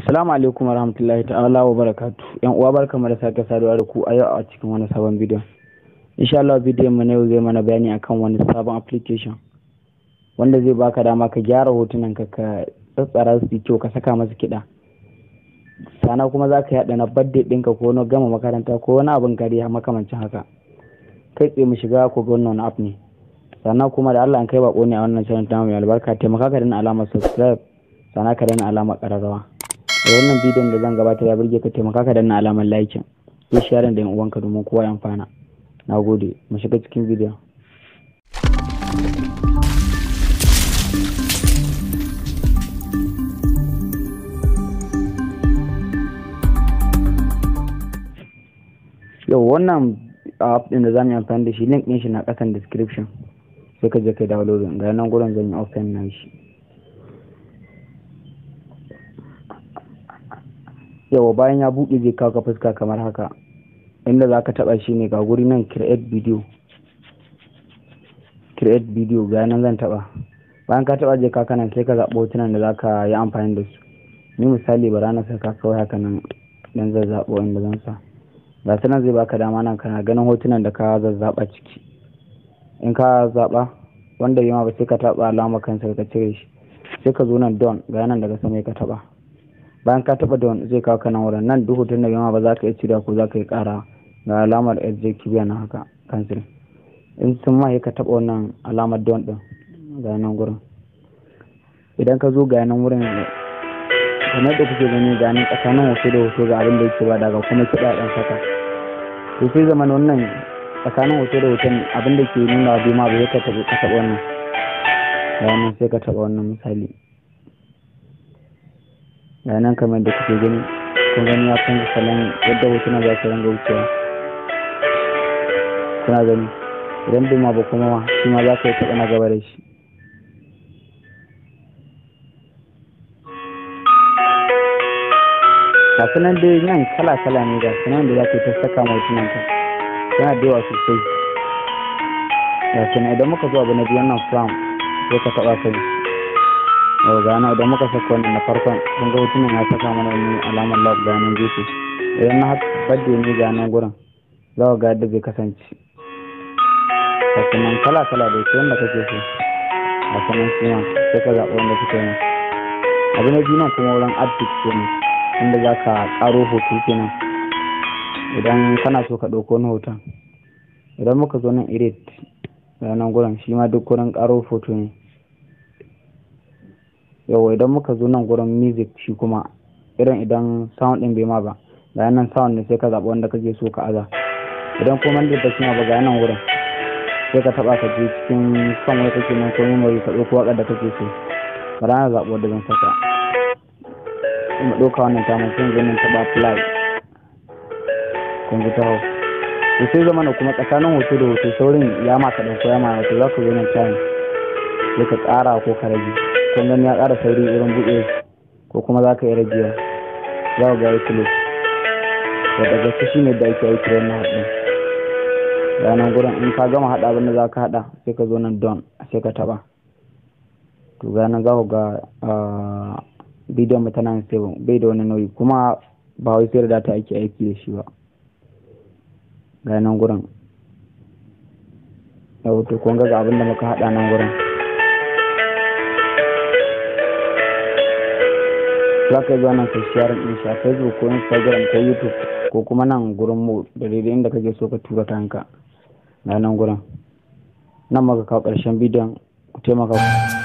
Assalamu alaikum warahmatullahi ta'ala wa barakatu. Yan uwa barkamu da sake saduwa da ku a yau a cikin wani sabon bidiyon. Insha Allah bidiyon mu na yau zai mana bayani akan wani sabon application wanda zai baka dama ka gyara hotunan ka tsatsara su kyau ka saka masu kiɗa. Sana kuma za ka yaɗa na birthday ɗinka ko na gama makaranta ko wani abin kariya makamancin haka. Kai tsaye mu shiga ko ga wannan app ne. Sannan kuma da Allah an kai bako ne a wannan channel ta mai albarka, taimaka ka danna alamar subscribe, sana ka danna alamar ƙararrawa. Da wannan bidiyon da zan gabatar ya burge ka, taimaka ka danna alamar like, sai share da yan uwanka domin kowa ya amfana. Nagode, mu shiga cikin bidiyon. Yau wannan app din da zamu yi amfani da shi, link din shi na ƙasan description, sai ka je kai download. Ga nan gurin zan yi open na shi. Yawa bayan ya buɗe zai kawo ka fuska kamar haka, inda za ka taɓa shi ne ga guri nan create video ga nan zan taɓa. Bayan ka taɓa je ka kanan sai ka zaɓi hotunan da za ka yi amfani da su. Ni misali bara na saka kawai haka nan dan zan zaɓo inda zan sa. Ga sanan zai baka dama nan kana ganin hotunan da ka zazzaɓa ciki. In ka zaɓa wanda bai ma ba sai ka taɓa alamar kansa ka cire shi, sai ka zo nan don ga nan daga sama ka taɓa. Bayan ka taɓa don zai kawo kanan wurin nan duk hotun da bai ma ba za ka iya cire ko za ka yi ƙara ga alamar executive na haka cancel. In sun ma ka taɓa wannan alamar don ɗin ga nan gurin. Idan ka zo ga nan wurin kamar da kuke gani ga nan tsakanin hoto da hoto ga abin da yake ba daga kuma kiɗa ɗan saka. To sai zaman wannan tsakanin hoto da hoton abin da ke nuna bai ma ba sai ka taɓa wannan. Ga nan sai ka taɓa wannan misali. Ga nan kamar da kuke gani, kun gani ya canza salon yadda hotuna za su ranga wucewa. Kuna gani idan bai ma ba kuma shi ma za ka yi taɓa na gaba da shi. Ga sunan dai nan kala-kala ne, ga sunan da za ka yi ta saka ma hotunan ka yana da yawa sosai. Ga sunan idan muka zo abu na biyu wannan from sai ka taɓa kai. Yau gana idan muka saka wannan na farkon kun ga hotunan ya saka mana wani alamar love ga nan gefe. Idan na haka birthday ne ga nan gurin za ka ga yadda zai kasance. Ga sunan kala-kala da shi wanda kake so. Ga sunan suna sai ka zaɓa wanda kuka yi. Abu na biyu nan kuma wurin add picture ne, inda za ka ƙaro hoto kenan idan kana so ka ɗauko wani hoton. Idan muka zo nan edit ga nan gurin shi ma duk wurin ƙaro hoto ne. Yau idan muka zo nan gurin music shi kuma irin idan sound ɗin bai ma ba ga nan sound ne sai ka zaɓi wanda kake so ka aza. Idan kuma da ta shi ma ba ga nan gurin sai ka taɓa ka je cikin son wani kake nan ko memory ka ɗauko waƙar da kake so. Bara na zaɓi wanda zan saka. Mu ɗauka wannan ta mutum zai nan taɓa flag kun ji ta hau. To sai zama kuma tsakanin hoto da hoto saurin ya ma kaɗan ko ya ma wato za ka zo nan time sai ka ƙara ko ka rage. Kun gani ya ƙara sauri irin buɗe ko kuma za ka yi rajiya za ka ga ya kilo. To daga su shi ne da ake aiki da wannan haɗin. Ranar gurin in ka gama haɗa abin da za ka haɗa sai ka zo nan don sai ka taɓa. To ganin za ku ga bidiyon mu tana yin bai da wani nauyi kuma ba wai sai da data ake aiki da shi ba. Ga nan gurin yau to kun ga abin da muka haɗa nan gurin. Za ka zo nan ka share din shi a Facebook ko Instagram ko YouTube ko kuma nan gurin mu da daidai inda kake so ka tura kanka. Ga nan gurin nan maka kawo ƙarshen bidiyon, ku taimaka ku.